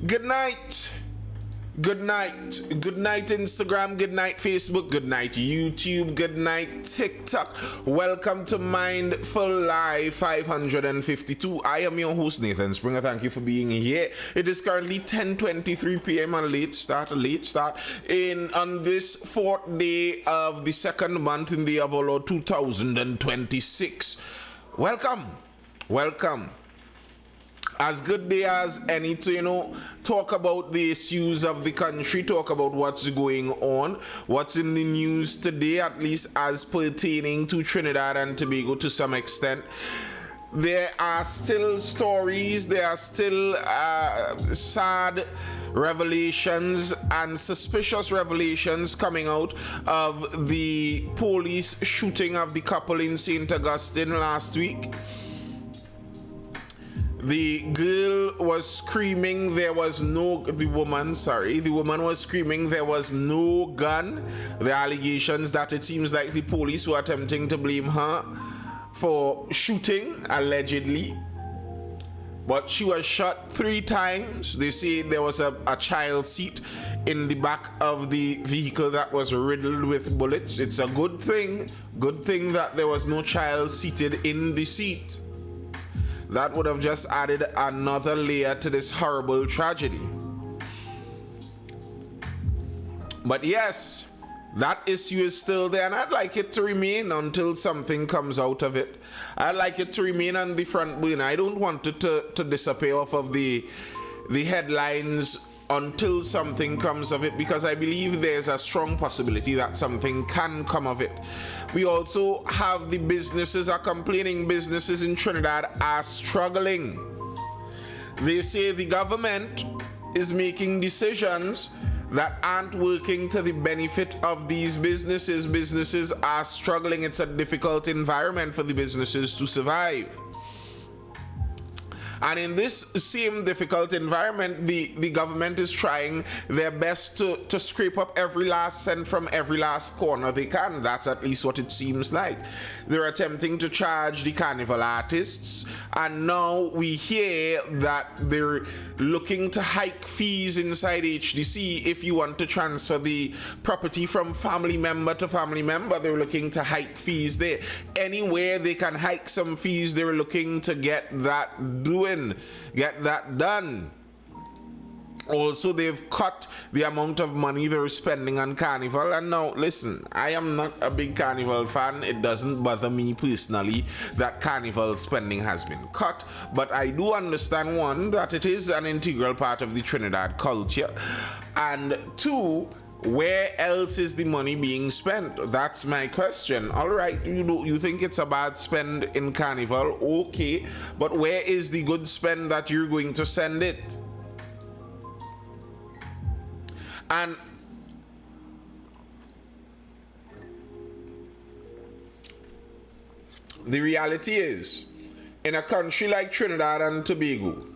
Good night. Good night. Good night, Instagram. Good night, Facebook. Good night, YouTube. Good night, TikTok. Welcome to Mindful Live 552. I am your host, Nathan Springer. Thank you for being here. It is currently 10:23 p.m. A late start on this fourth day of the second month in the year of our Lord 2026. Welcome. As good day as any to talk about the issues of the country, talk about what's going on, what's in the news today, at least as pertaining to Trinidad and Tobago to some extent. There are still stories, there are still sad revelations and suspicious revelations coming out of the police shooting of the couple in St. Augustine last week. The girl was screaming the woman was screaming there was no gun. The allegations that it seems like the police were attempting to blame her for shooting, allegedly. But she was shot 3 times. They say there was a child seat in the back of the vehicle that was riddled with bullets. It's a good thing that there was no child seated in the seat. That would have just added another layer to this horrible tragedy. But yes, that issue is still there, and I'd like it to remain until something comes out of it. I'd like it to remain on the front burner. I don't want it to disappear off of the headlines until something comes of it, because I believe there's a strong possibility that something can come of it. We also have the businesses are complaining. Businesses in Trinidad are struggling. They say the government is making decisions that aren't working to the benefit of these businesses. Businesses are struggling. It's a difficult environment for the businesses to survive. And in this same difficult environment, the government is trying their best to scrape up every last cent from every last corner they can. That's at least what it seems like. They're attempting to charge the carnival artists, and now we hear that they're looking to hike fees inside HDC. If you want to transfer the property from family member to family member, they're looking to hike fees there. Anywhere they can hike some fees, they're looking to get that done. Also, they've cut the amount of money they're spending on carnival. And now, listen, I am not a big carnival fan. It doesn't bother me personally that carnival spending has been cut. But I do understand, one, that it is an integral part of the Trinidad culture. And two, where else is the money being spent? That's my question. All right, you think it's a bad spend in carnival? Okay, but where is the good spend that you're going to send it? And the reality is, in a country like Trinidad and Tobago,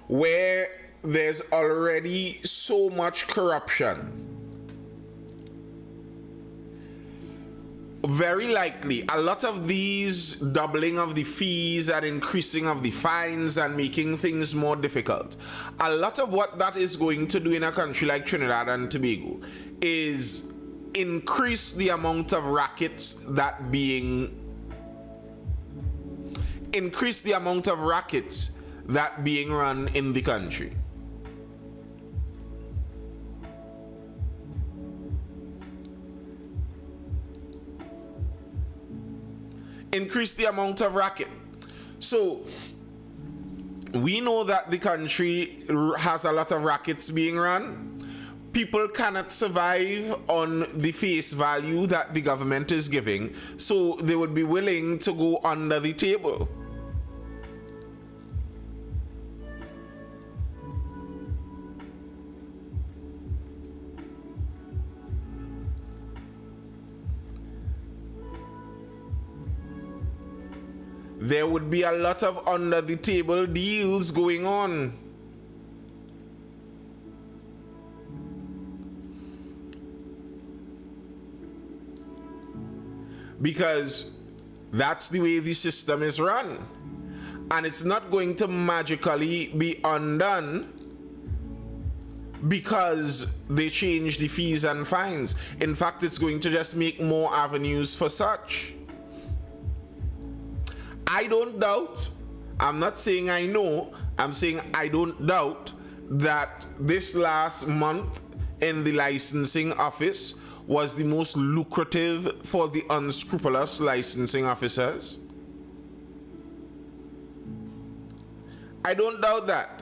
where there's already so much corruption, very likely a lot of these doubling of the fees and increasing of the fines and making things more difficult, a lot of what that is going to do in a country like Trinidad and Tobago is increase the amount of rackets that being run in the country. Increase the amount of racket. So we know that the country has a lot of rackets being run. People cannot survive on the face value that the government is giving, so they would be willing to go under the table. There would be a lot of under the table deals going on. Because that's the way the system is run. And it's not going to magically be undone because they change the fees and fines. In fact, it's going to just make more avenues for such. I don't doubt, I'm not saying I know, I'm saying I don't doubt that this last month in the licensing office was the most lucrative for the unscrupulous licensing officers. I don't doubt that.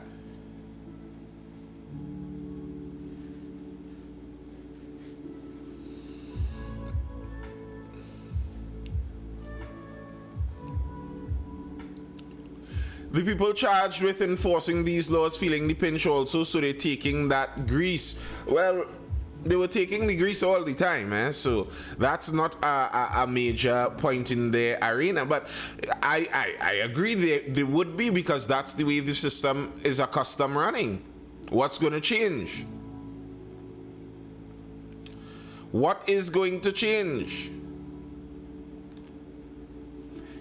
The people charged with enforcing these laws feeling the pinch also, so they're taking that grease. Well, they were taking the grease all the time, so that's not a major point in the arena. But I agree they would be, because that's the way the system is accustomed running. What's going to change? What is going to change?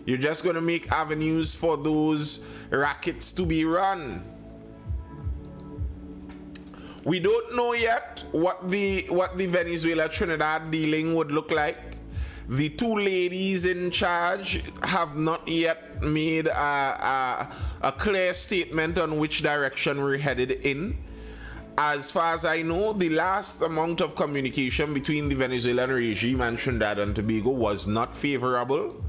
You're just going to make avenues for those rackets to be run. We don't know yet what the Venezuela Trinidad dealing would look like. The two ladies in charge have not yet made a clear statement on which direction we're headed in. As far as I know, the last amount of communication between the Venezuelan regime and Trinidad and Tobago was not favorable.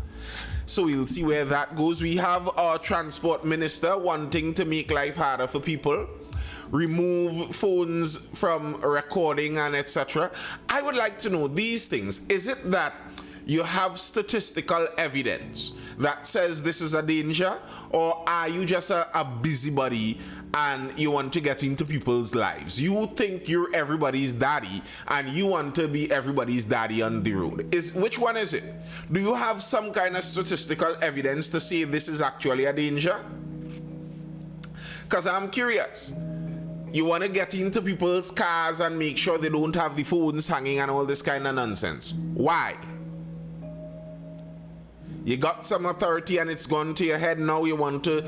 So we'll see where that goes. We have our transport minister wanting to make life harder for people, remove phones from recording and etc. I would like to know these things. Is it that you have statistical evidence that says this is a danger, or are you just a busybody and you want to get into people's lives? You think you're everybody's daddy and you want to be everybody's daddy on the road. Which one is it? Do you have some kind of statistical evidence to say this is actually a danger? Because I'm curious. You want to get into people's cars and make sure they don't have the phones hanging and all this kind of nonsense. Why? You got some authority and it's gone to your head. Now you want to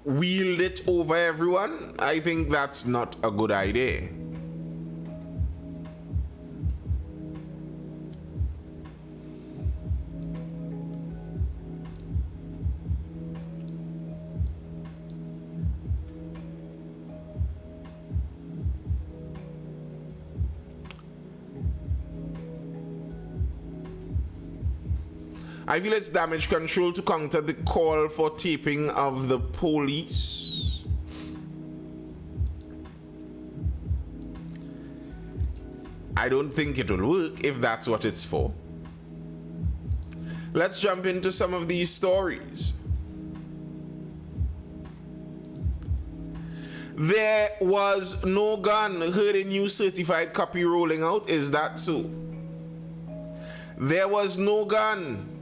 wield it over everyone. I think that's not a good idea. I feel it's damage control to counter the call for taping of the police. I don't think it will work if that's what it's for. Let's jump into some of these stories. There was no gun. Heard a new certified copy rolling out. Is that so? There was no gun.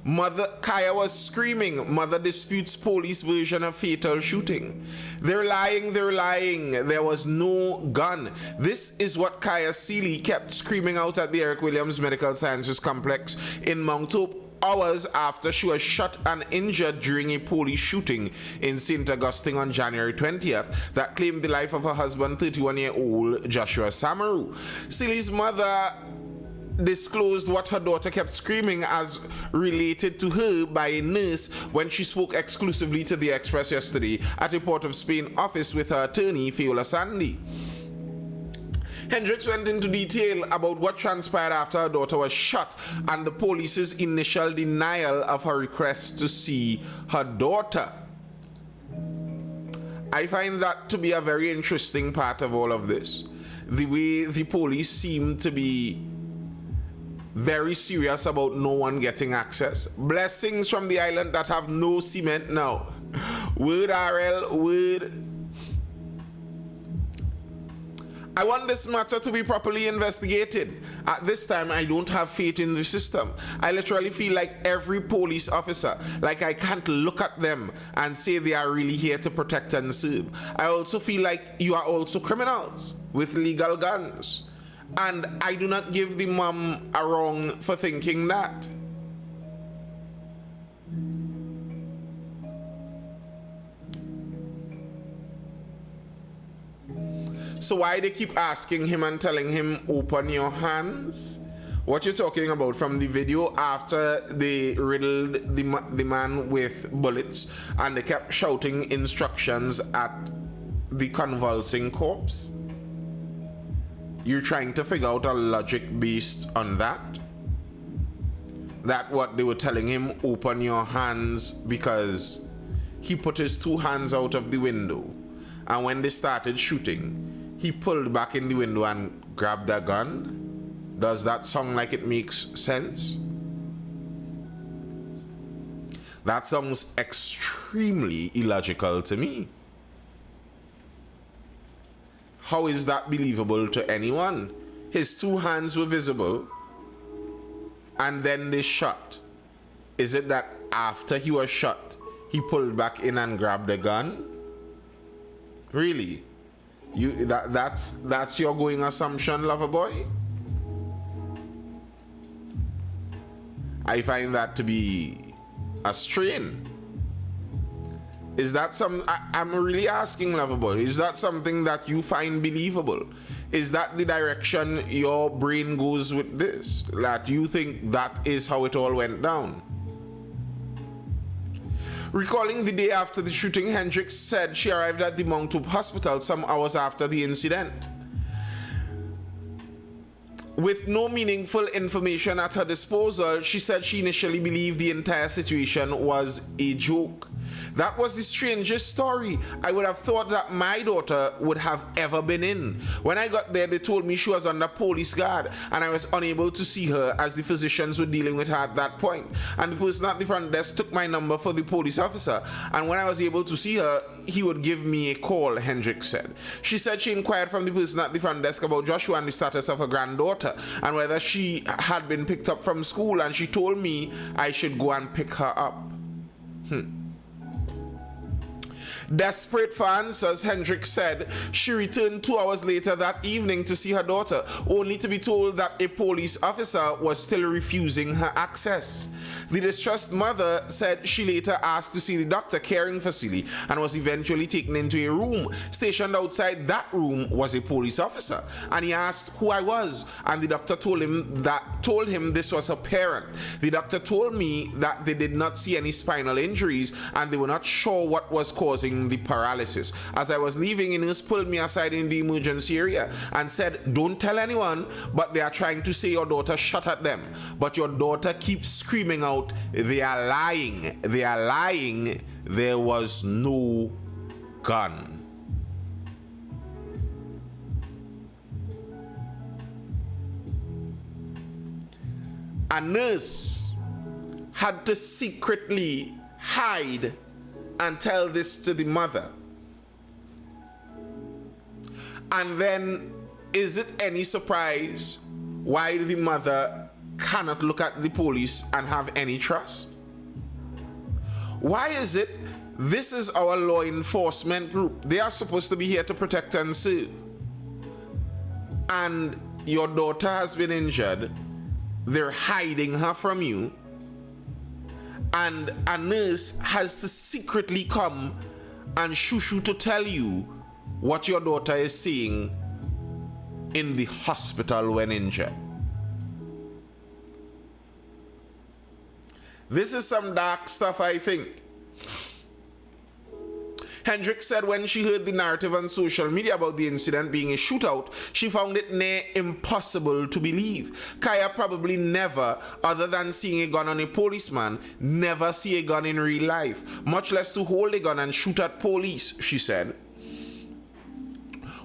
Mother Kaya was screaming. Mother disputes police version of fatal shooting. They're lying, they're lying. There was no gun. This is what Kaya Seeley kept screaming out at the Eric Williams Medical Sciences Complex in Mount Hope hours after she was shot and injured during a police shooting in St. Augustine on January 20th that claimed the life of her husband, 31-year-old Joshua Samaru. Seeley's mother disclosed what her daughter kept screaming as related to her by a nurse when she spoke exclusively to the Express yesterday at a Port of Spain office with her attorney, Fiola Sandy. Hendricks went into detail about what transpired after her daughter was shot and the police's initial denial of her request to see her daughter. I find that to be a very interesting part of all of this. The way the police seem to be very serious about no one getting access. Blessings from the island that have no cement now. Word RL, word. I want this matter to be properly investigated. At this time, I don't have faith in the system. I literally feel like every police officer, like I can't look at them and say they are really here to protect and serve. I also feel like you are also criminals with legal guns. And I do not give the mom a wrong for thinking that. So why they keep asking him and telling him, open your hands? What you're talking about from the video after they riddled the man with bullets and they kept shouting instructions at the convulsing corpse? You're trying to figure out a logic based on that? That what they were telling him, open your hands, because he put his two hands out of the window, and when they started shooting, he pulled back in the window and grabbed a gun? Does that sound like it makes sense? That sounds extremely illogical to me. How is that believable to anyone? His two hands were visible and then they shot. Is it that after he was shot, he pulled back in and grabbed a gun? Really? That's your going assumption, lover boy? I find that to be a strain. Is that I'm really asking, Loverboy, is that something that you find believable? Is that the direction your brain goes with this? That you think that is how it all went down? Recalling the day after the shooting, Hendricks said she arrived at the Mount Hope Hospital some hours after the incident. With no meaningful information at her disposal, she said she initially believed the entire situation was a joke. That was the strangest story I would have thought that my daughter would have ever been in. When I got there, they told me she was under police guard and I was unable to see her as the physicians were dealing with her at that point. And the person at the front desk took my number for the police officer, and when I was able to see her, he would give me a call, Hendricks said. She said she inquired from the person at the front desk about Joshua and the status of her granddaughter and whether she had been picked up from school, and she told me I should go and pick her up. Desperate for answers, Hendricks said she returned 2 hours later that evening to see her daughter, only to be told that a police officer was still refusing her access. The distressed mother said she later asked to see the doctor caring for Celie and was eventually taken into a room. Stationed outside that room was a police officer, and he asked who I was, and the doctor told him this was her parent. The doctor told me that they did not see any spinal injuries and they were not sure what was causing the paralysis. As I was leaving, a nurse pulled me aside in the emergency area and said, "Don't tell anyone, but they are trying to say your daughter shot at them. But your daughter keeps screaming out, 'They are lying, they are lying, there was no gun.'" A nurse had to secretly hide and tell this to the mother. And then, is it any surprise why the mother cannot look at the police and have any trust? Why is it this is our law enforcement group? They are supposed to be here to protect and serve. And your daughter has been injured. They're hiding her from you. And a nurse has to secretly come and shoo to tell you what your daughter is seeing in the hospital when injured. This is some dark stuff, I think. Hendricks said when she heard the narrative on social media about the incident being a shootout, she found it near impossible to believe. Kaya probably never, other than seeing a gun on a policeman, never see a gun in real life, much less to hold a gun and shoot at police, she said.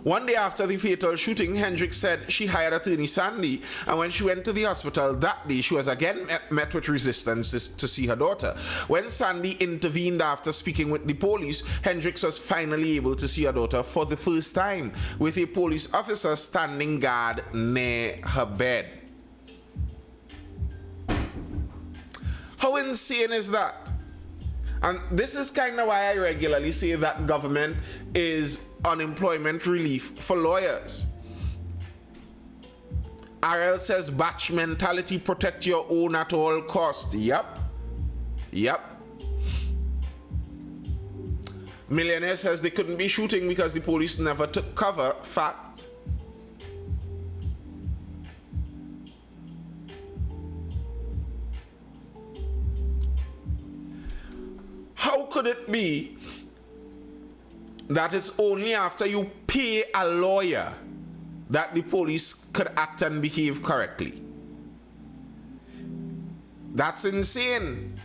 One day after the fatal shooting, Hendricks said she hired attorney Sandy, and when she went to the hospital that day, she was again met with resistance to see her daughter. When Sandy intervened after speaking with the police, Hendricks was finally able to see her daughter for the first time, with a police officer standing guard near her bed. How insane is that? And this is kind of why I regularly say that government is unemployment relief for lawyers. RL says batch mentality, protect your own at all costs. Yep. Millionaire says they couldn't be shooting because the police never took cover. Fact. How could it be that it's only after you pay a lawyer that the police could act and behave correctly? That's insane.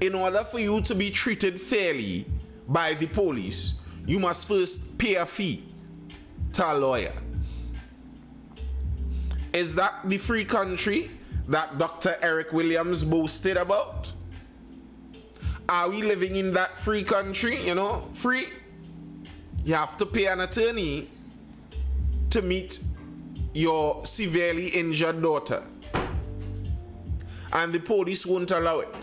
In order for you to be treated fairly by the police, you must first pay a fee to a lawyer. Is that the free country that Dr. Eric Williams boasted about? Are we living in that free country, you know, free? You have to pay an attorney to meet your severely injured daughter. And the police won't allow it.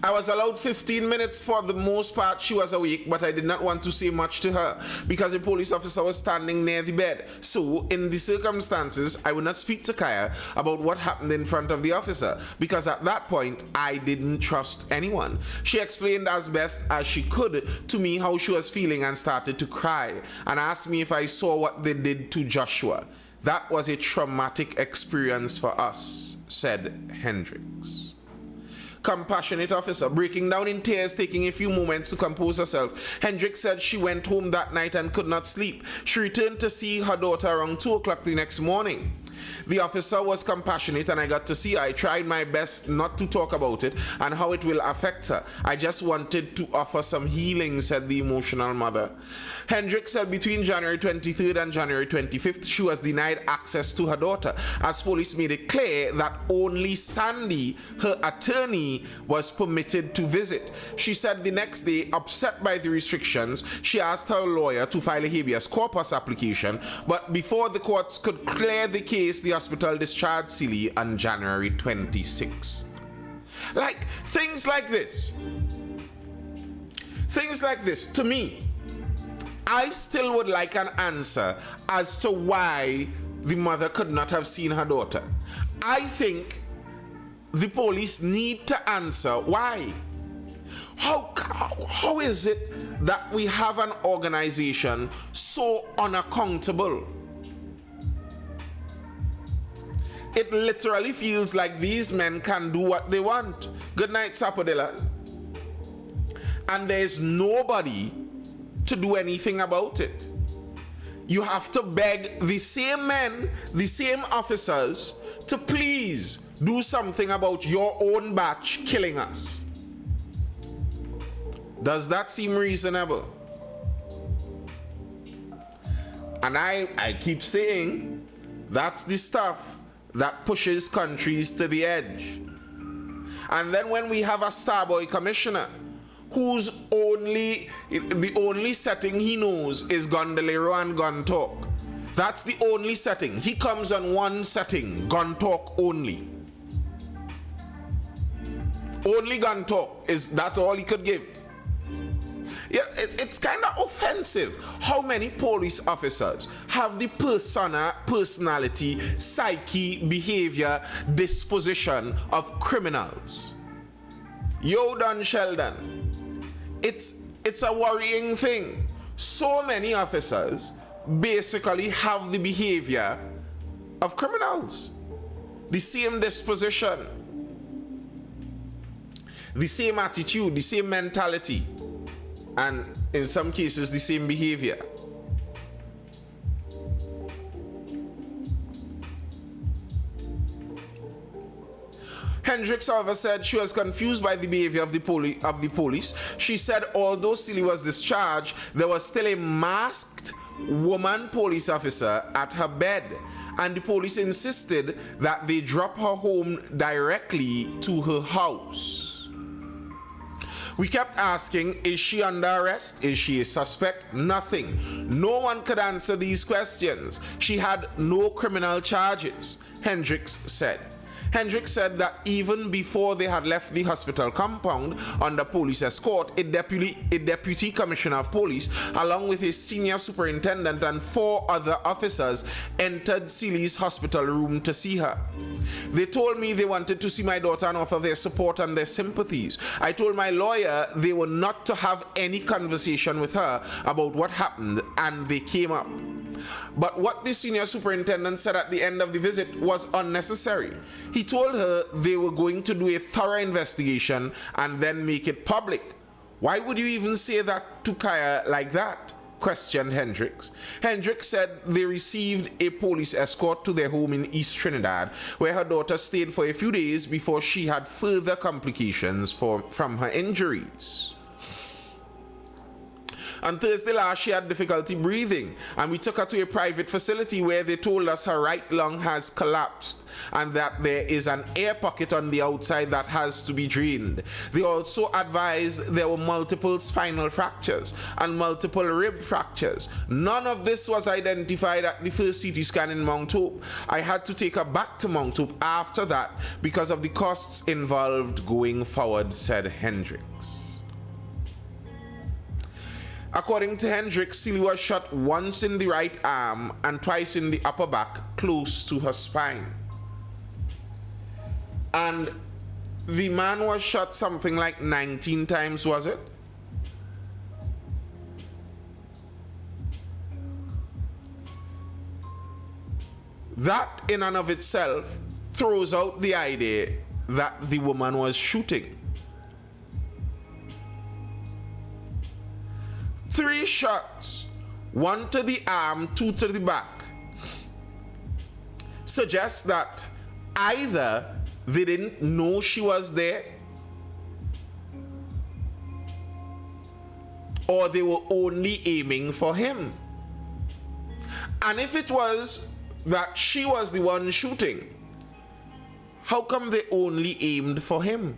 I was allowed 15 minutes for the most part. She was awake, but I did not want to say much to her because the police officer was standing near the bed. So, in the circumstances, I would not speak to Kaya about what happened in front of the officer because at that point, I didn't trust anyone. She explained as best as she could to me how she was feeling and started to cry and asked me if I saw what they did to Joshua. That was a traumatic experience for us, said Hendricks. Compassionate officer, breaking down in tears, taking a few moments to compose herself. Hendricks said she went home that night and could not sleep. She returned to see her daughter around 2 o'clock the next morning. The officer was compassionate and I got to see her. I tried my best not to talk about it and how it will affect her. I just wanted to offer some healing, said the emotional mother. Hendricks said between January 23rd and January 25th, she was denied access to her daughter, as police made it clear that only Sandy, her attorney, was permitted to visit. She said the next day, upset by the restrictions, she asked her lawyer to file a habeas corpus application, but before the courts could clear the case, the hospital discharged Celie on January 26th. Like, things like this, to me, I still would like an answer as to why the mother could not have seen her daughter. I think the police need to answer why. How is it that we have an organization so unaccountable? It literally feels like these men can do what they want. Good night, Sapodilla. And there's nobody to do anything about it. You have to beg the same men, the same officers, to please do something about your own batch killing us. Does that seem reasonable? And I keep saying, that's the stuff that pushes countries to the edge. And then when we have a starboy commissioner whose the only setting he knows is Gondolero and gun talk. That's the only setting. He comes on one setting, gun talk only. Only gun talk, that's all he could give. Yeah, it's kind of offensive. How many police officers have the personality, psyche, behavior, disposition of criminals? Yo, Don Sheldon. It's a worrying thing. So many officers basically have the behavior of criminals. The same disposition, the same attitude, the same mentality, and in some cases the same behavior. Hendricks, however, said she was confused by the behavior of the police. She said although Celie was discharged, there was still a masked woman police officer at her bed, and the police insisted that they drop her home directly to her house. We kept asking, is she under arrest? Is she a suspect? Nothing. No one could answer these questions. She had no criminal charges, Hendricks said. Hendricks said that even before they had left the hospital compound under police escort, a deputy commissioner of police, along with a senior superintendent and 4 other officers, entered Seeley's hospital room to see her. They told me they wanted to see my daughter and offer their support and their sympathies. I told my lawyer they were not to have any conversation with her about what happened, and they came up. But what the senior superintendent said at the end of the visit was unnecessary. He told her they were going to do a thorough investigation and then make it public. Why would you even say that to Kaya like that? Questioned Hendricks. Hendricks said they received a police escort to their home in East Trinidad, where her daughter stayed for a few days before she had further complications from her injuries. On Thursday last, she had difficulty breathing, and we took her to a private facility where they told us her right lung has collapsed and that there is an air pocket on the outside that has to be drained. They also advised there were multiple spinal fractures and multiple rib fractures. None of this was identified at the first CT scan in Mount Hope. I had to take her back to Mount Hope after that because of the costs involved going forward, said Hendricks. According to Hendricks, Seeley was shot once in the right arm and twice in the upper back, close to her spine. And the man was shot something like 19 times, was it? That in and of itself throws out the idea that the woman was shooting. 3 shots, 1 to the arm, 2 to the back, suggests that either they didn't know she was there, or they were only aiming for him. And if it was that she was the one shooting, how come they only aimed for him?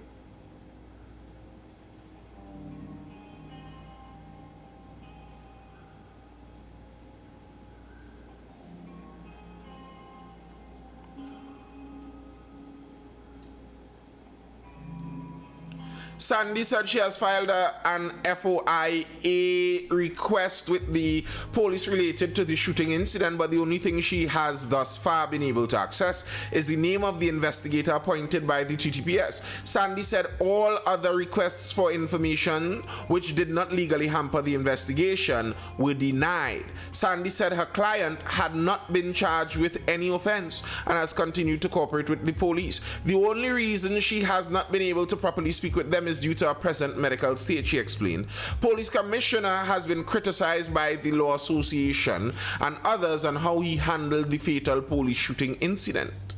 Sandy said she has filed an FOIA request with the police related to the shooting incident, but the only thing she has thus far been able to access is the name of the investigator appointed by the TTPS. Sandy said all other requests for information which did not legally hamper the investigation were denied. Sandy said her client had not been charged with any offense and has continued to cooperate with the police. The only reason she has not been able to properly speak with them is due to her present medical state, she explained. Police Commissioner has been criticized by the Law Association and others on how he handled the fatal police shooting incident.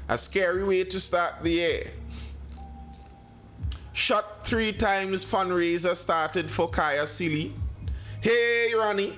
A scary way to start the year. Shot 3 times fundraiser started for Kaya Seeley. Hey, Ronnie.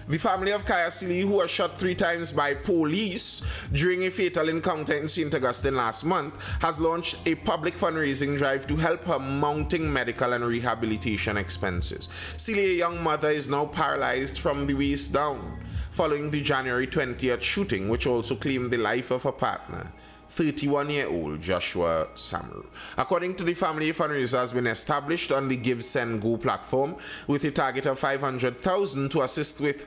The family of Kaya Seeley, who was shot 3 times by police during a fatal encounter in St. Augustine last month, has launched a public fundraising drive to help her mounting medical and rehabilitation expenses. Seeley, a young mother, is now paralyzed from the waist down following the January 20th shooting, which also claimed the life of her partner, 31-year-old Joshua Samaru. According to the family, a fundraiser has been established on the Gov't platform with a target of $500,000 to assist with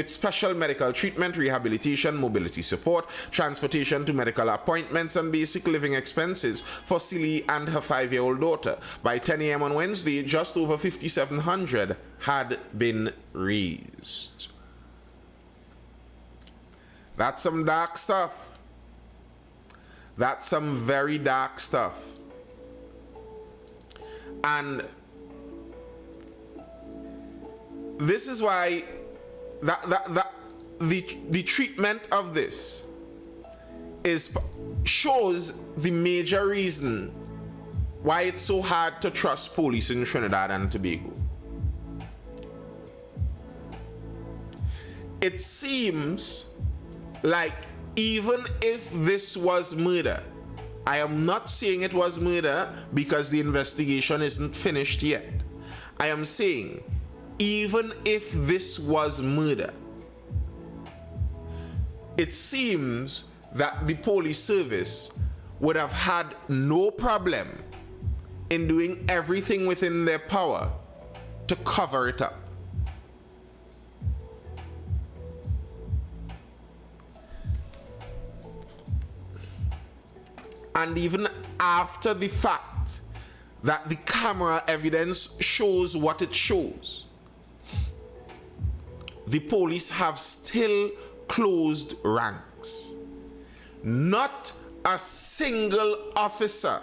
special medical treatment, rehabilitation, mobility support, transportation to medical appointments, and basic living expenses for Seeley and her 5-year-old daughter. By 10 a.m. on Wednesday, just over $5,700 had been raised. That's some dark stuff. That's some very dark stuff. And this is why the treatment of this shows the major reason why it's so hard to trust police in Trinidad and Tobago. It seems like even if this was murder, I am not saying it was murder because the investigation isn't finished yet. I am saying, even if this was murder, it seems that the police service would have had no problem in doing everything within their power to cover it up. And even after the fact that the camera evidence shows what it shows, the police have still closed ranks. Not a single officer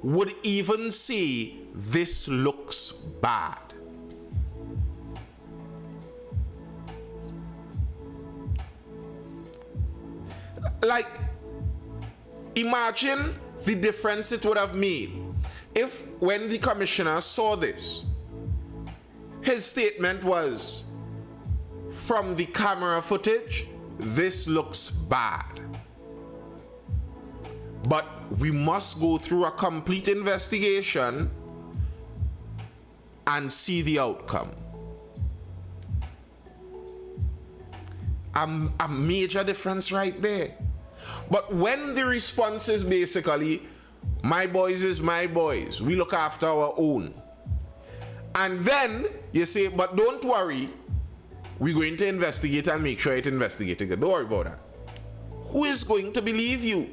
would even say this looks bad. Like, imagine the difference it would have made if, when the commissioner saw this, his statement was, from the camera footage, this looks bad. But we must go through a complete investigation and see the outcome. A major difference right there. But when the response is basically, my boys is my boys, we look after our own. And then you say, but don't worry, we're going to investigate and make sure it's investigated. Don't worry about that. Who is going to believe you?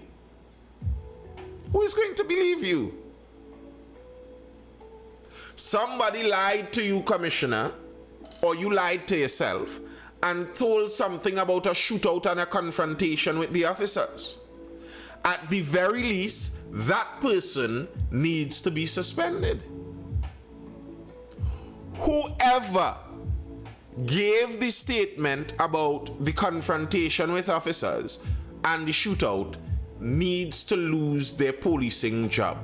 Who is going to believe you? Somebody lied to you, Commissioner, or you lied to yourself and told something about a shootout and a confrontation with the officers. At the very least, that person needs to be suspended. Whoever gave the statement about the confrontation with officers and the shootout needs to lose their policing job.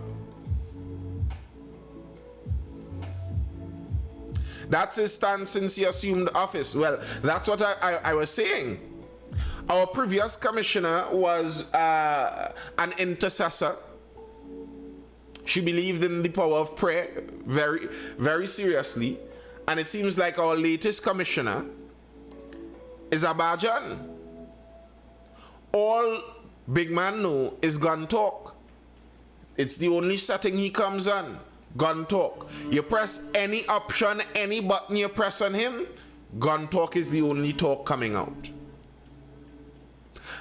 That's his stance since he assumed office. Well, that's what I was saying. Our previous commissioner was an intercessor. She believed in the power of prayer very, very seriously. And it seems like our latest commissioner is a Bajan. All big man know is gun talk. It's the only setting he comes on. Gun talk. You press any option, any button you press on him, gun talk is the only talk coming out.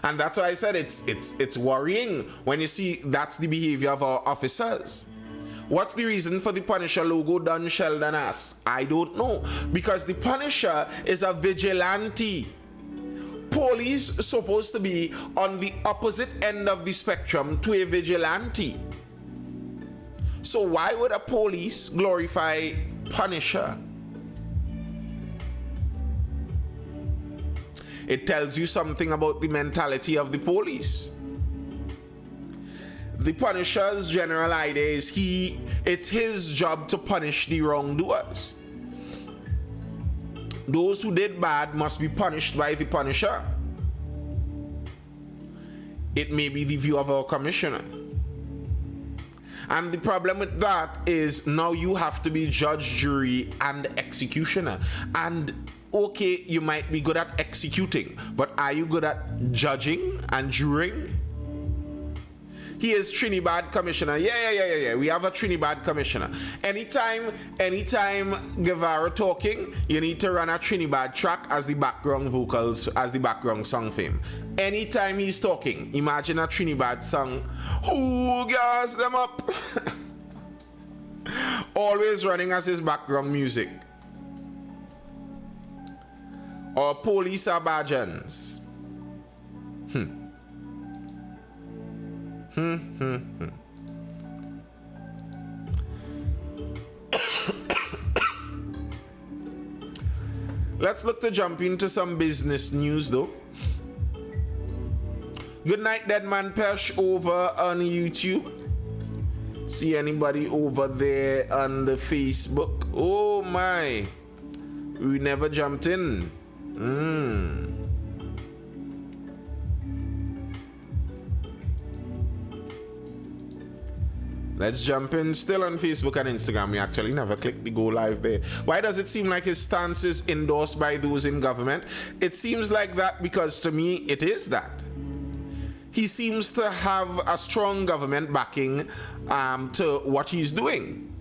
And that's why I said it's worrying when you see that's the behavior of our officers. What's the reason for the Punisher logo done Sheldon asks? I don't know. Because the Punisher is a vigilante. Police is supposed to be on the opposite end of the spectrum to a vigilante. So why would a police glorify Punisher? It tells you something about the mentality of the police. The Punisher's general idea is it's his job to punish the wrongdoers. Those who did bad must be punished by the Punisher. It may be the view of our commissioner. And the problem with that is now you have to be judge, jury, and executioner. And okay, you might be good at executing, but are you good at judging and jurying? He is Trinidad commissioner. Yeah. We have a Trinidad commissioner. Anytime Guevara talking, you need to run a Trinidad track as the background vocals, as the background song for him. Anytime he's talking, imagine a Trinidad song. Who gas them up? Always running as his background music. Or police are Bajans. Let's look to jump into some business news though. Good night, Deadman Pesh over on YouTube. See anybody over there on the Facebook? Oh my, we never jumped in. Let's jump in. Still on Facebook and Instagram. We actually never clicked the go live there. Why does it seem like his stance is endorsed by those in government? It seems like that because to me it is that. He seems to have a strong government backing to what he's doing.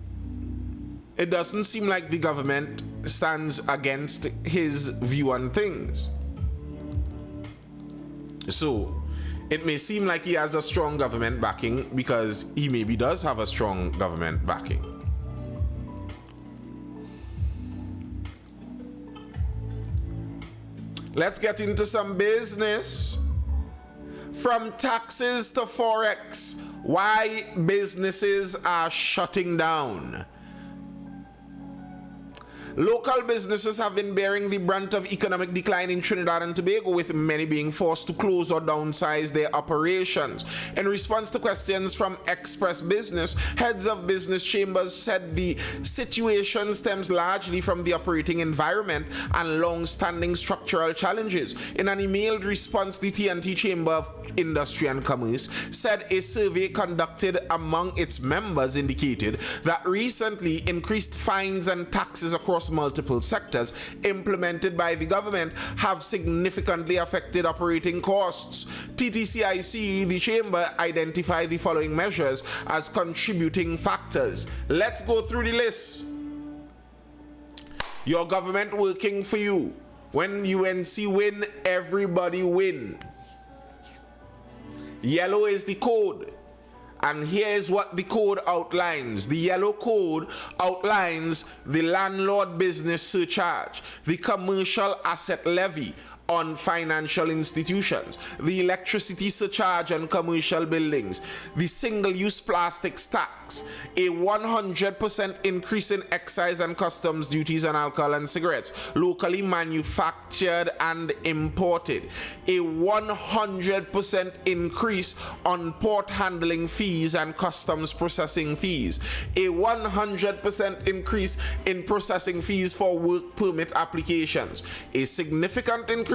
It doesn't seem like the government stands against his view on things. So it may seem like he has a strong government backing because he maybe does have a strong government backing. Let's get into some business. From taxes to Forex, why businesses are shutting down. Local businesses have been bearing the brunt of economic decline in Trinidad and Tobago, with many being forced to close or downsize their operations. In response to questions from Express Business, heads of business chambers said the situation stems largely from the operating environment and long-standing structural challenges. In an emailed response, the TNT Chamber of Industry and Commerce said a survey conducted among its members indicated that recently increased fines and taxes across multiple sectors implemented by the government have significantly affected operating costs. TTCIC, the chamber, identified the following measures as contributing factors. Let's go through the list. Your government working for you. When UNC win, everybody win. Yellow is the code. And here's what the code outlines. The yellow code outlines the landlord business surcharge, the commercial asset levy on financial institutions, the electricity surcharge on commercial buildings, the single-use plastics tax, a 100% increase in excise and customs duties on alcohol and cigarettes, locally manufactured and imported, a 100% increase on port handling fees and customs processing fees, a 100% increase in processing fees for work permit applications, a significant increase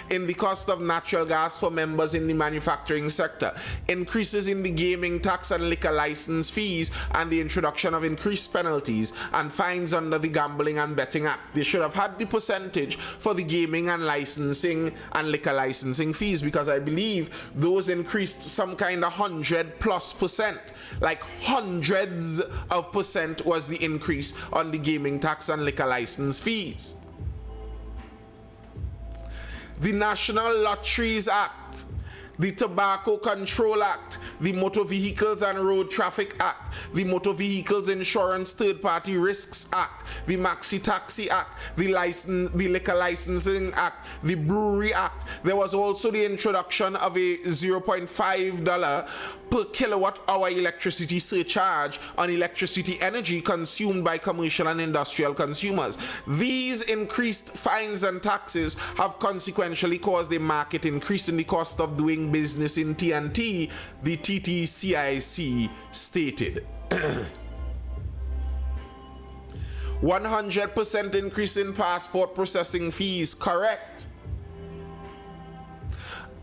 in the cost of natural gas for members in the manufacturing sector, increases in the gaming tax and liquor license fees, and the introduction of increased penalties and fines under the Gambling and Betting Act. They should have had the percentage for the gaming and licensing and liquor licensing fees, because I believe those increased some kind of 100+%. Like hundreds of percent was the increase on the gaming tax and liquor license fees. The National Lotteries Act, the Tobacco Control Act, the Motor Vehicles and Road Traffic Act, the Motor Vehicles Insurance Third-Party Risks Act, the Maxi Taxi Act, the Liquor Licensing Act, the Brewery Act. There was also the introduction of a $0.5 per kilowatt hour electricity surcharge on electricity energy consumed by commercial and industrial consumers. These increased fines and taxes have consequentially caused a market increase in the cost of doing business in TNT, the TTCIC stated. 100% increase in passport processing fees, correct?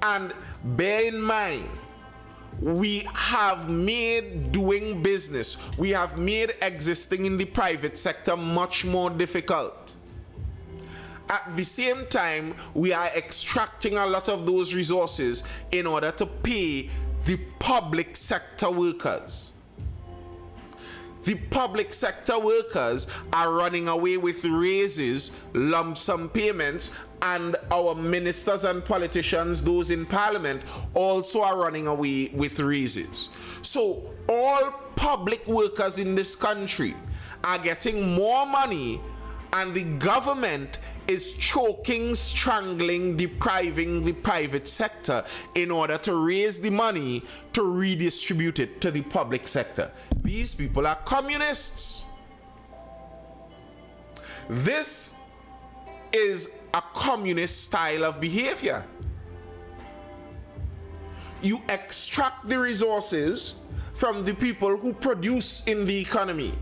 And bear in mind, we have made doing business, we have made existing in the private sector much more difficult. At the same time, we are extracting a lot of those resources in order to pay the public sector workers. The public sector workers are running away with raises, lump sum payments, and our ministers and politicians, those in parliament, also are running away with raises. So all public workers in this country are getting more money, and the government is choking, strangling, depriving the private sector in order to raise the money to redistribute it to the public sector. These people are communists. This is a communist style of behavior. You extract the resources from the people who produce in the economy,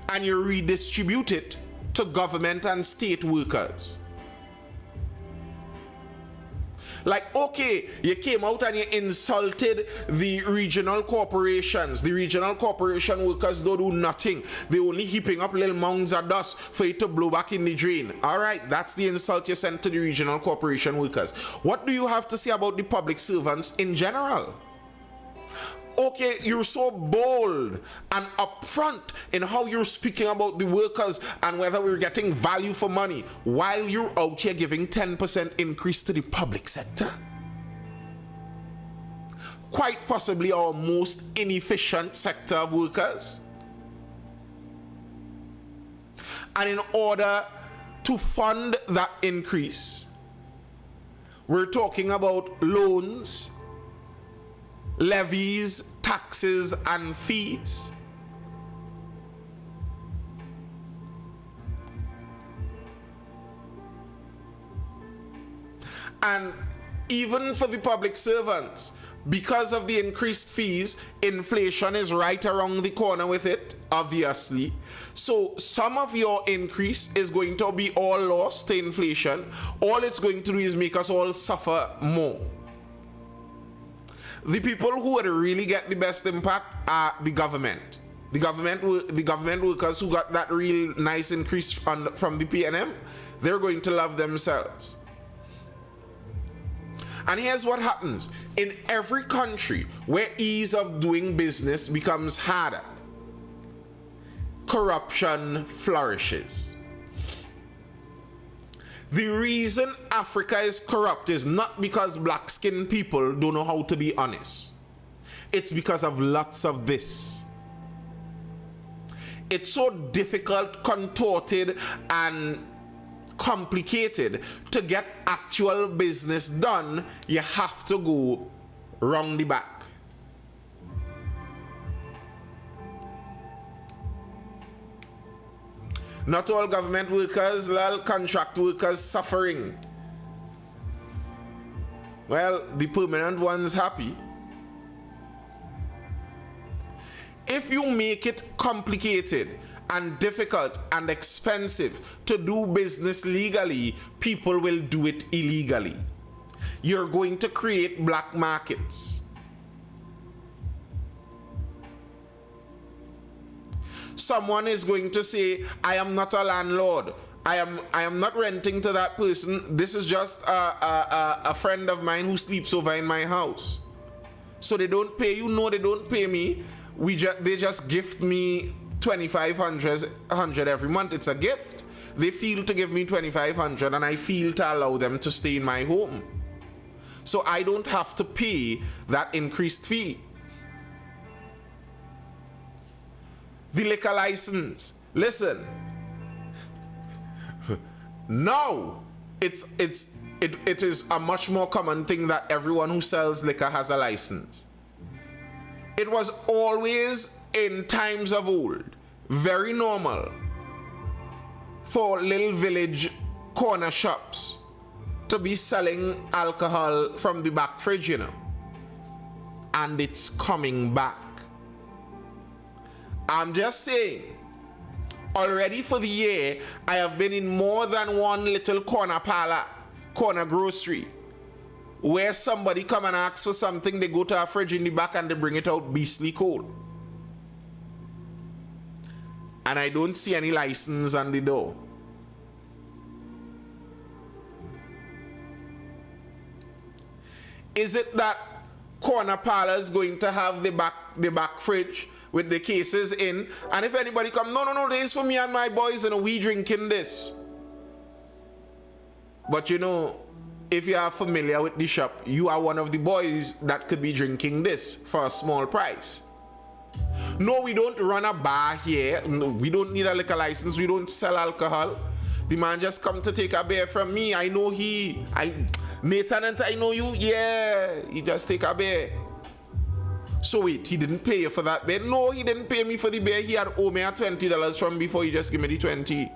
and you redistribute it to government and state workers. Like, okay, you came out and you insulted the regional corporations. The regional corporation workers don't do nothing. They only heaping up little mounds of dust for it to blow back in the drain. All right, that's the insult you sent to the regional corporation workers. What do you have to say about the public servants in general? Okay, you're so bold and upfront in how you're speaking about the workers and whether we're getting value for money while you're out here giving 10% increase to the public sector. Quite possibly our most inefficient sector of workers. And in order to fund that increase, we're talking about loans, levies, taxes, and fees. And even for the public servants, because of the increased fees, inflation is right around the corner with it, obviously. So some of your increase is going to be all lost to inflation. All it's going to do is make us all suffer more. The people who would really get the best impact are the government. The government workers who got that real nice increase from the PNM, they're going to love themselves. And here's what happens. In every country where ease of doing business becomes harder, corruption flourishes. The reason Africa is corrupt is not because black-skinned people don't know how to be honest. It's because of lots of this. It's so difficult, contorted, and complicated to get actual business done. You have to go round the back. Not all government workers, contract workers suffering. Well, the permanent ones happy. If you make it complicated and difficult and expensive to do business legally, people will do it illegally. You're going to create black markets. Someone is going to say, I am not a landlord. I am not renting to that person. This is just a friend of mine who sleeps over in my house. So they don't pay you? No, they don't pay me. They just gift me $2,500 every month. It's a gift. They feel to give me $2,500 and I feel to allow them to stay in my home. So I don't have to pay that increased fee. The liquor license. Listen. Now, it is a much more common thing that everyone who sells liquor has a license. It was always, in times of old, very normal for little village corner shops to be selling alcohol from the back fridge, you know. And it's coming back. I'm just saying, already for the year, I have been in more than one little corner parlor, corner grocery, where somebody come and ask for something, they go to a fridge in the back and they bring it out beastly cold. And I don't see any license on the door. Is it that corner parlor is going to have the back fridge with the cases in, and if anybody come, no, this is for me and my boys, and we drinking this? But you know, if you are familiar with the shop, you are one of the boys that could be drinking this for a small price. No, we don't run a bar here. No, we don't need a liquor license. We don't sell alcohol. The man just come to take a beer from me. I know Nathan, and I know you. Yeah, he just take a beer. So wait, he didn't pay you for that beer? No, he didn't pay me for the beer. He had owed me $20 from before he just gave me the 20.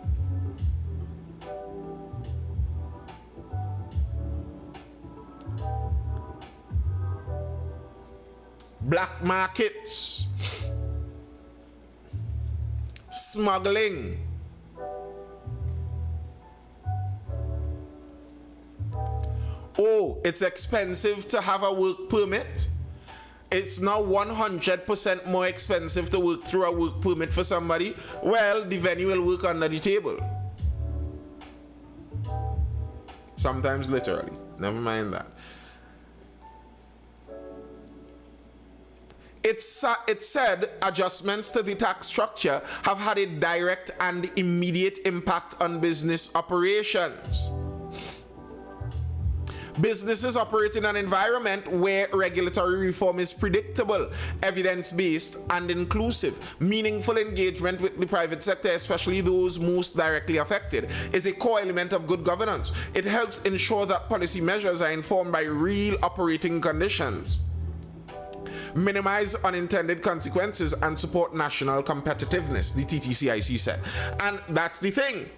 Black markets, smuggling, Oh, it's expensive to have a work permit. It's now 100% more expensive to work through a work permit for somebody. Well, the venue will work under the table. Sometimes literally. Never mind that. It said adjustments to the tax structure have had a direct and immediate impact on business operations. Businesses operate in an environment where regulatory reform is predictable, evidence-based, and inclusive. Meaningful engagement with the private sector, especially those most directly affected, is a core element of good governance. It helps ensure that policy measures are informed by real operating conditions, minimize unintended consequences, and support national competitiveness, the TTCIC said. And that's the thing.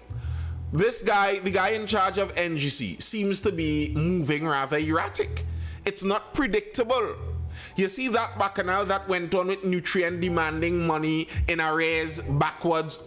This guy, the guy in charge of NGC, seems to be moving rather erratic. It's not predictable. You see that bacchanal that went on with nutrient demanding money in arrears, backwards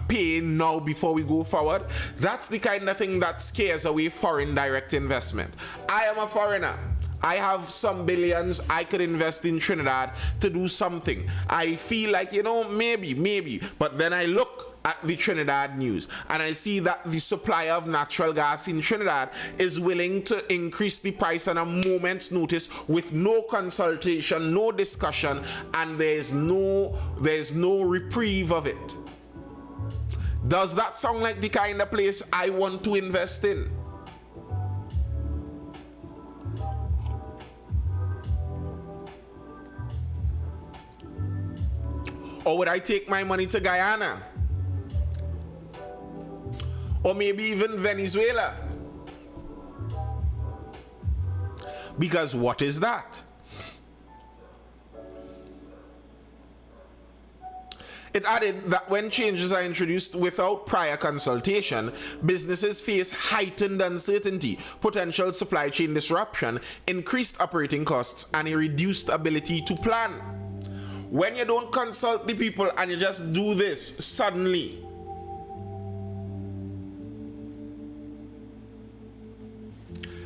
pay now before we go forward? That's the kind of thing that scares away foreign direct investment. I am a foreigner. I have some billions I could invest in Trinidad to do something. I feel like, maybe. But then I look at the Trinidad news and I see that the supplier of natural gas in Trinidad is willing to increase the price on a moment's notice with no consultation, no discussion, and there's no reprieve of it. Does that sound like the kind of place I want to invest in? Or would I take my money to Guyana? Or maybe even Venezuela? Because what is that? It added that when changes are introduced without prior consultation, businesses face heightened uncertainty, potential supply chain disruption, increased operating costs, and a reduced ability to plan. When you don't consult the people and you just do this suddenly,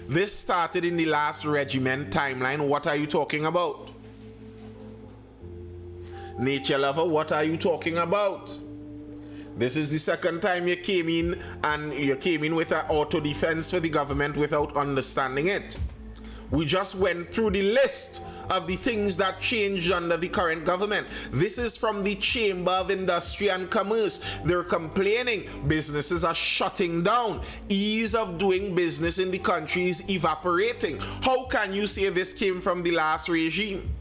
this started in the last regiment timeline. What are you talking about? Nature lover, what are you talking about? This is the second time you came in, and you came in with an auto defense for the government without understanding it. We just went through the list of the things that changed under the current government. This is from the Chamber of Industry and Commerce. They're complaining businesses are shutting down. Ease of doing business in the country is evaporating. How can you say this came from the last regime?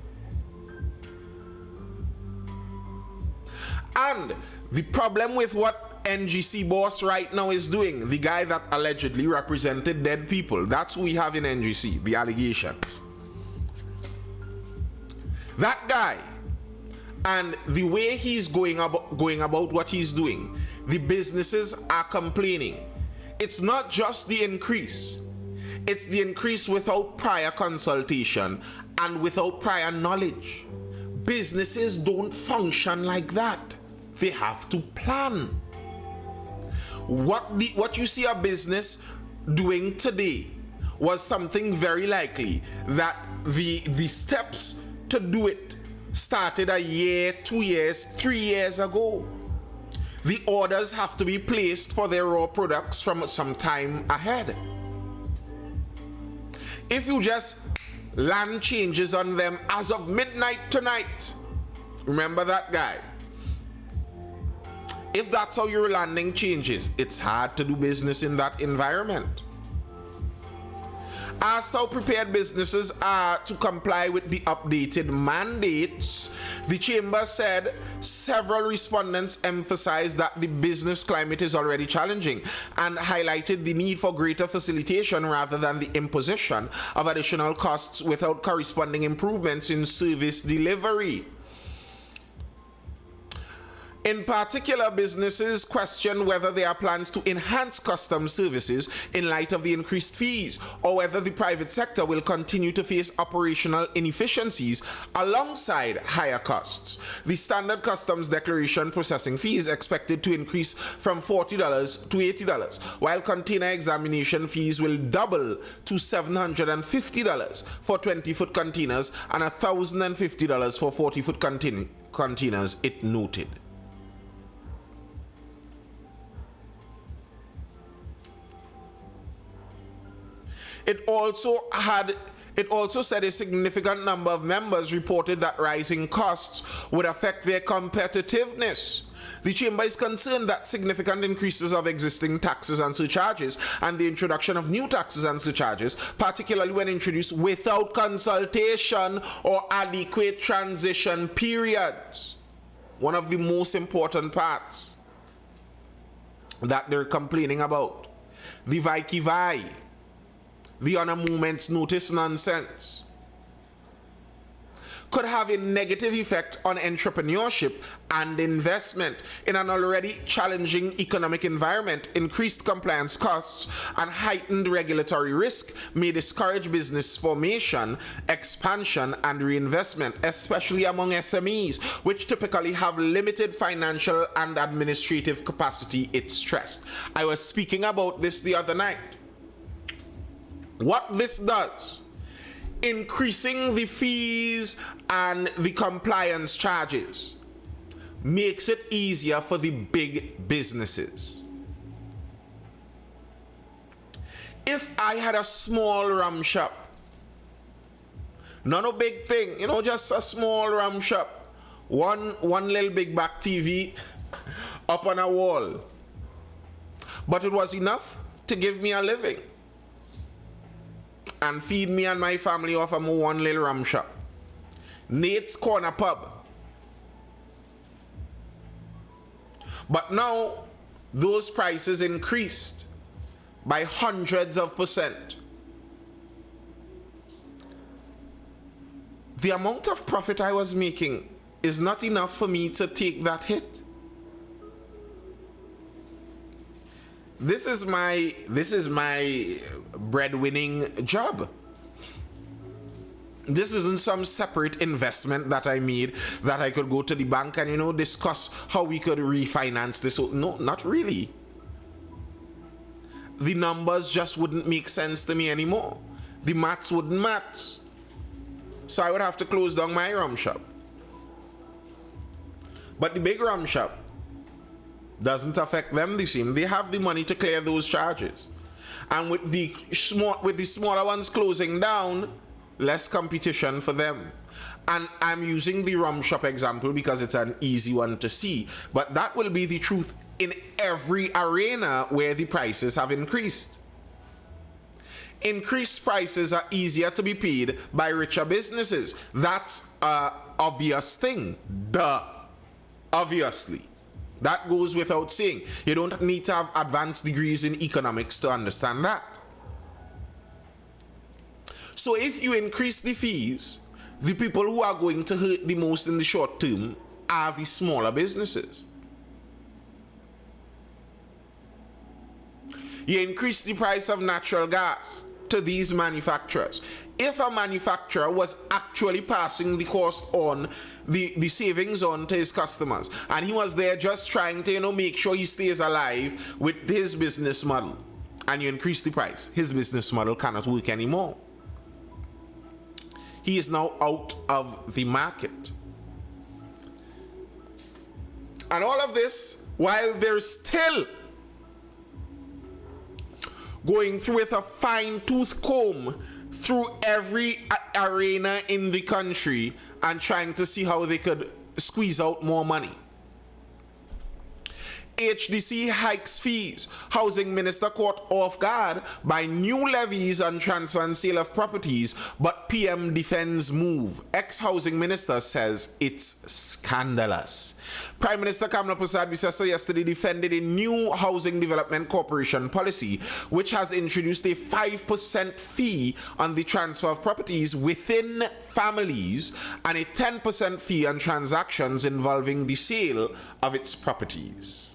And the problem with what NGC boss right now is doing, the guy that allegedly represented dead people, that's who we have in NGC, the allegations. That guy, and the way he's going about what he's doing, the businesses are complaining. It's not just the increase. It's the increase without prior consultation and without prior knowledge. Businesses don't function like that. They have to plan. What you see a business doing today was something very likely that the steps to do it started a year, 2 years, 3 years ago. The orders have to be placed for their raw products from some time ahead. If you just land changes on them as of midnight tonight, remember that guy. If that's how you're landing changes, it's hard to do business in that environment. Asked how prepared businesses are to comply with the updated mandates, the chamber said several respondents emphasized that the business climate is already challenging and highlighted the need for greater facilitation rather than the imposition of additional costs without corresponding improvements in service delivery. In particular, businesses question whether there are plans to enhance customs services in light of the increased fees, or whether the private sector will continue to face operational inefficiencies alongside higher costs. The standard customs declaration processing fee is expected to increase from $40 to $80, while container examination fees will double to $750 for 20-foot containers and $1,050 for 40-foot containers, it noted. It also said a significant number of members reported that rising costs would affect their competitiveness. The Chamber is concerned that significant increases of existing taxes and surcharges and the introduction of new taxes and surcharges, particularly when introduced without consultation or adequate transition periods, one of the most important parts that they're complaining about, the vai, the on a moment's notice nonsense, could have a negative effect on entrepreneurship and investment in an already challenging economic environment. Increased compliance costs and heightened regulatory risk may discourage business formation, expansion, and reinvestment, especially among SMEs, which typically have limited financial and administrative capacity, it stressed. I was speaking about this the other night. What this does, increasing the fees and the compliance charges, makes it easier for the big businesses. If I had a small rum shop, not a big thing, just a small rum shop, one little big back TV up on a wall, but it was enough to give me a living and feed me and my family off of my one little rum shop, Nate's Corner Pub. But now those prices increased by hundreds of percent. The amount of profit I was making is not enough for me to take that hit. This is my breadwinning job. This isn't some separate investment that I made that I could go to the bank and discuss how we could refinance this. No, not really. The numbers just wouldn't make sense to me anymore. The maths wouldn't match. So I would have to close down my rum shop. But the big rum shop doesn't affect them the same. They have the money to clear those charges. And with the smaller ones closing down, less competition for them. And I'm using the rum shop example because it's an easy one to see. But that will be the truth in every arena where the prices have increased. Increased prices are easier to be paid by richer businesses. That's an obvious thing. Duh. Obviously. That goes without saying. You don't need to have advanced degrees in economics to understand that. So if you increase the fees, the people who are going to hurt the most in the short term are the smaller businesses. You increase the price of natural gas to these manufacturers. If a manufacturer was actually passing the cost on, the savings on to his customers, and he was there just trying to make sure he stays alive with his business model, and you increase the price, his business model cannot work anymore. He is now out of the market. And all of this while they're still going through with a fine-tooth comb through every arena in the country and trying to see how they could squeeze out more money. HDC hikes fees. Housing Minister caught off guard by new levies on transfer and sale of properties, but PM defends move. Ex-Housing Minister says it's scandalous. Prime Minister Kamla Persad-Bissessar yesterday defended a new Housing Development Corporation policy, which has introduced a 5% fee on the transfer of properties within families and a 10% fee on transactions involving the sale of its properties.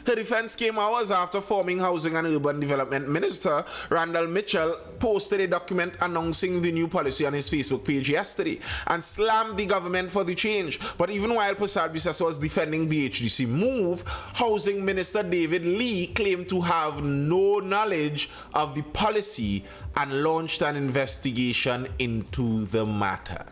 Her defense came hours after former Housing and Urban Development Minister Randall Mitchell posted a document announcing the new policy on his Facebook page yesterday and slammed the government for the change. But even while Persad-Bissessar was defending the HDC move, Housing Minister David Lee claimed to have no knowledge of the policy and launched an investigation into the matter.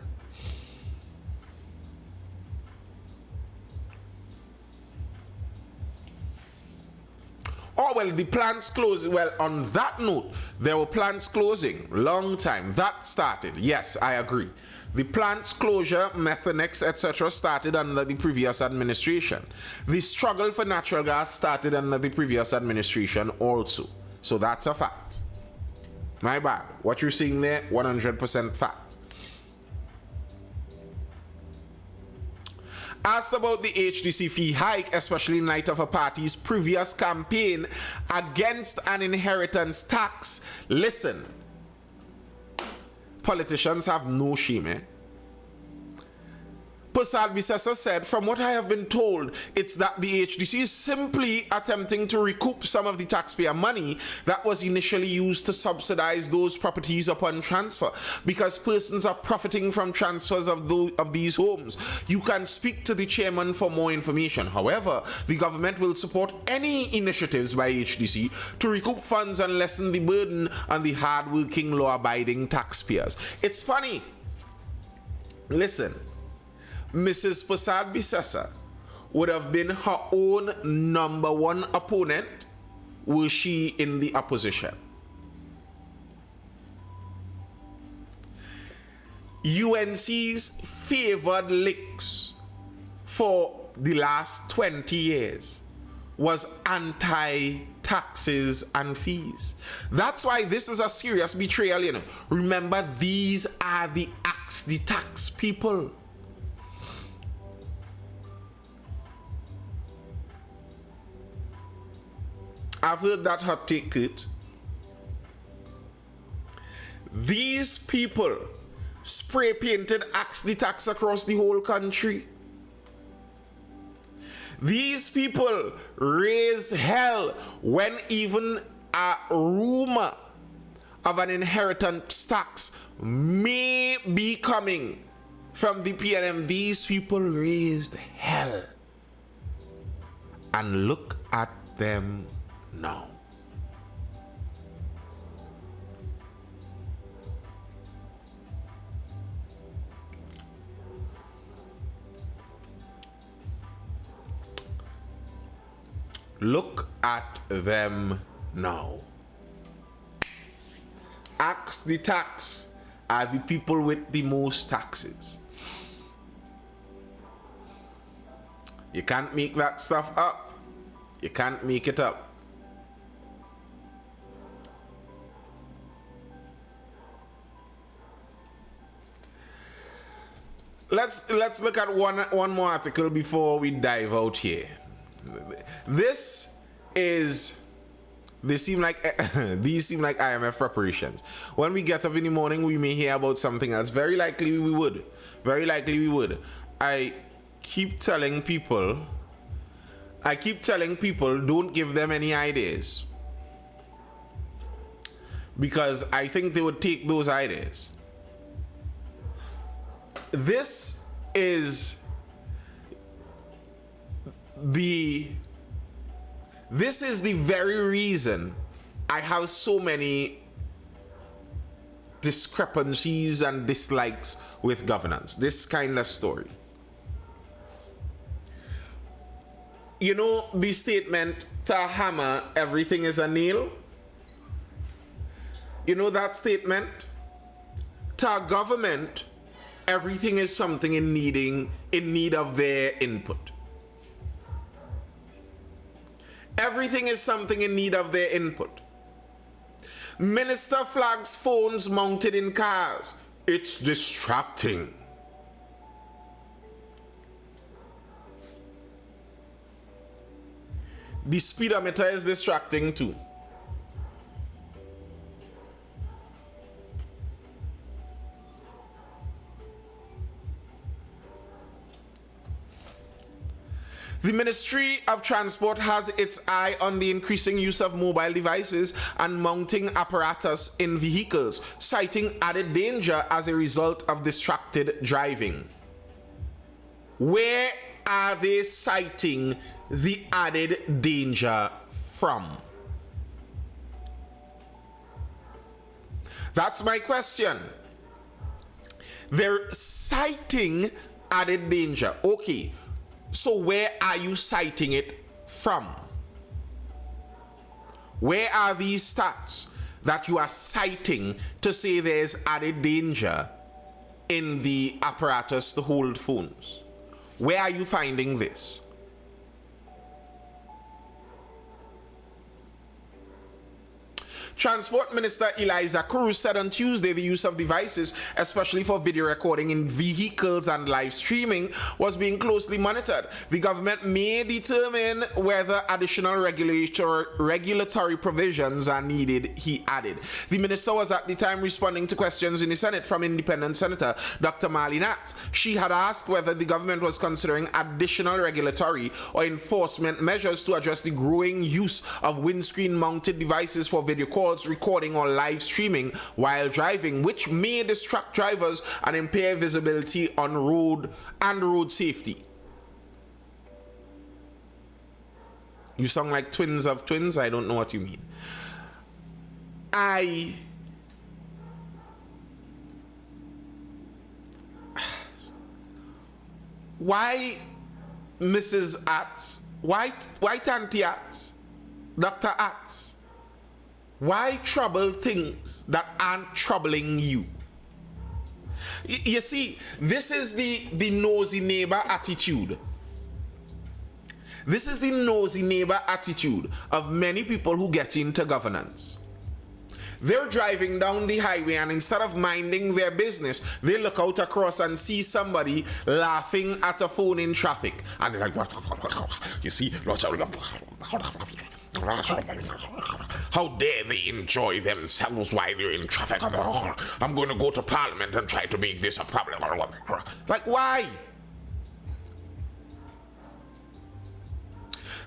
Oh, well, the plants closing. Well, on that note, there were plants closing. Long time. That started. Yes, I agree. The plants closure, Methanex, etc. started under the previous administration. The struggle for natural gas started under the previous administration also. So that's a fact. My bad. What you're seeing there, 100% fact. Asked about the HDC fee hike, especially in light of a party's previous campaign against an inheritance tax. Listen, politicians have no shame, eh? Persad-Bissessar said, from what I have been told, it's that the HDC is simply attempting to recoup some of the taxpayer money that was initially used to subsidize those properties upon transfer, because persons are profiting from transfers of these homes. You can speak to the chairman for more information. However, the government will support any initiatives by HDC to recoup funds and lessen the burden on the hard-working, law-abiding taxpayers. It's funny. Listen. Mrs. Persad-Bissessar would have been her own #1 opponent were she in the opposition. UNC's favored licks for the last 20 years was anti-taxes and fees. That's why this is a serious betrayal, you know. Remember, these are the tax people. I've heard that hot take, Kurt. These people spray painted axe the tax across the whole country. These people raised hell when even a rumor of an inheritance tax may be coming from the PNM. These people raised hell. And look at them now. Look at them now. Axe the tax are the people with the most taxes. You can't make that stuff up. You can't make it up. Let's look at one more article before we dive out here. These seem like IMF preparations. When we get up in the morning, we may hear about something else. Very likely we would. I keep telling people, don't give them any ideas, because I think they would take those ideas. This is the very reason I have so many discrepancies and dislikes with governance. This kind of story. You know the statement, to a hammer, everything is a nail? You know that statement? To a government, everything is something in need of their input. Everything is something in need of their input. Minister flags phones mounted in cars. It's distracting. The speedometer is distracting too. The Ministry of Transport has its eye on the increasing use of mobile devices and mounting apparatus in vehicles, citing added danger as a result of distracted driving. Where are they citing the added danger from? That's my question. They're citing added danger. Okay. So where are you citing it from? Where are these stats that you are citing to say there's added danger in the apparatus to hold phones? Where are you finding this? Transport Minister Eliza Cruz said on Tuesday the use of devices, especially for video recording in vehicles and live streaming, was being closely monitored. The government may determine whether additional regulatory provisions are needed, he added. The minister was at the time responding to questions in the Senate from independent Senator Dr. Marley Natz. She had asked whether the government was considering additional regulatory or enforcement measures to address the growing use of windscreen-mounted devices for video calls, recording or live streaming while driving, which may distract drivers and impair visibility on road safety. You sound like twins of twins. I don't know what you mean. Why Mrs. Atz? White Auntie Atz? Dr. Atz? Why trouble things that aren't troubling you? You see, this is the nosy neighbor attitude. This is the nosy neighbor attitude of many people who get into governance. They're driving down the highway and instead of minding their business, they look out across and see somebody laughing at a phone in traffic. And they're like, you see, how dare they enjoy themselves while they're in traffic? I'm going to go to Parliament and try to make this a problem. Like, why?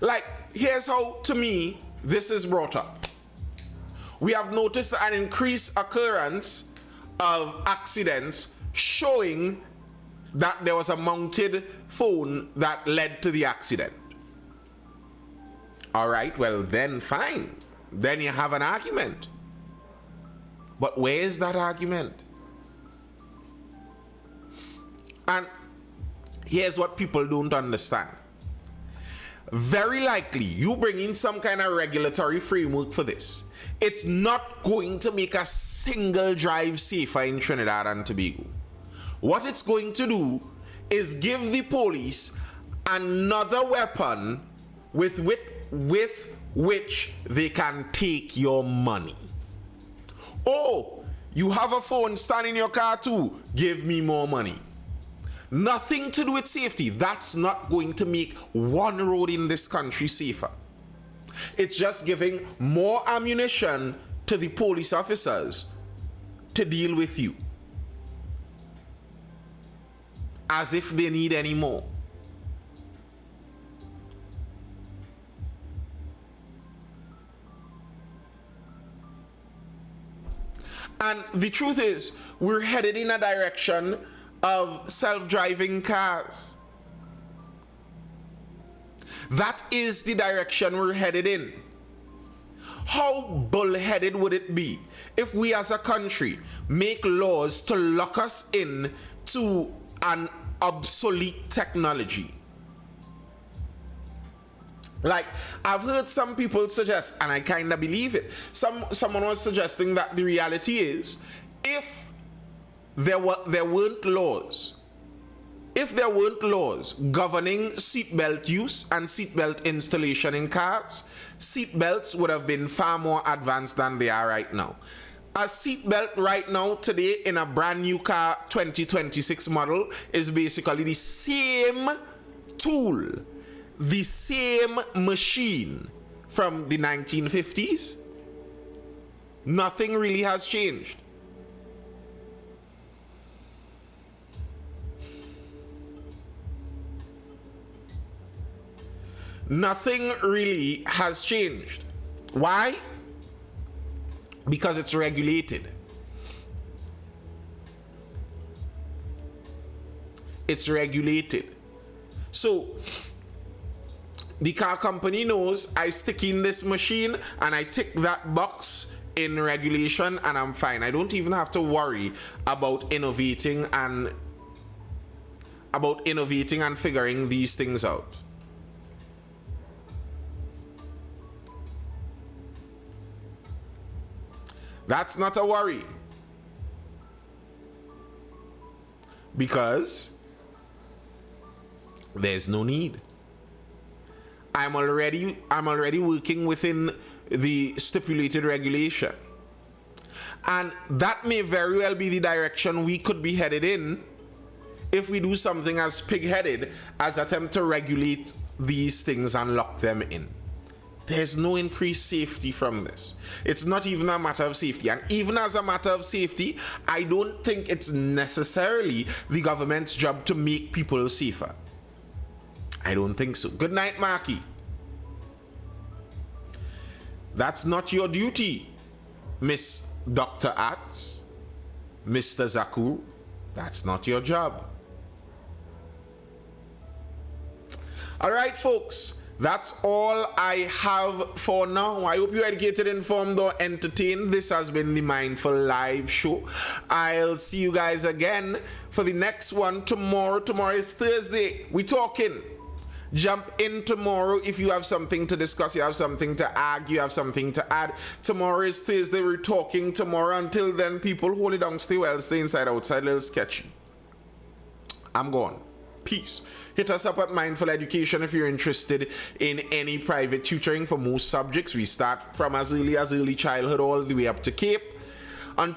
Like, here's how, to me, this is brought up. We have noticed an increased occurrence of accidents showing that there was a mounted phone that led to the accident. All right, well then fine. Then you have an argument. But where is that argument? And here's what people don't understand. Very likely, you bring in some kind of regulatory framework for this. It's not going to make a single drive safer in Trinidad and Tobago. What it's going to do is give the police another weapon with which they can take your money. Oh, you have a phone, stand in your car too, give me more money. Nothing to do with safety. That's not going to make one road in this country safer. It's just giving more ammunition to the police officers to deal with you. As if they need any more. And the truth is, we're headed in a direction of self-driving cars. That is the direction we're headed in. How bullheaded would it be if we as a country make laws to lock us in to an obsolete technology? Like, I've heard some people suggest, and I kind of believe it, someone was suggesting that the reality is, if there weren't laws If there weren't laws governing seatbelt use and seatbelt installation in cars, seatbelts would have been far more advanced than they are right now. A seatbelt right now today in a brand new car 2026 model is basically the same tool, the same machine from the 1950s. Nothing really has changed. Nothing really has changed. Why? Because it's regulated. It's regulated. So the car company knows I stick in this machine and I tick that box in regulation and I'm fine. I don't even have to worry about innovating and figuring these things out. That's not a worry. Because there's no need. I'm already working within the stipulated regulation. And that may very well be the direction we could be headed in if we do something as pig-headed as attempt to regulate these things and lock them in. There's no increased safety from this. It's not even a matter of safety. And even as a matter of safety, I don't think it's necessarily the government's job to make people safer. I don't think so. Good night, Marky. That's not your duty, Miss Dr. Atz, Mr. Zaku. That's not your job. All right, folks. That's all I have for now. I hope you're educated, informed, or entertained. This has been the Mindful Live Show. I'll see you guys again for the next one tomorrow. Tomorrow is Thursday. We're talking. Jump in tomorrow if you have something to discuss, you have something to argue, you have something to add. Tomorrow is Thursday. We're talking tomorrow. Until then, people, hold it down, stay well, stay inside, outside, little sketchy. I'm gone. Peace. Hit us up at Mindful Education if you're interested in any private tutoring for most subjects. We start from as early childhood all the way up to Cape. Until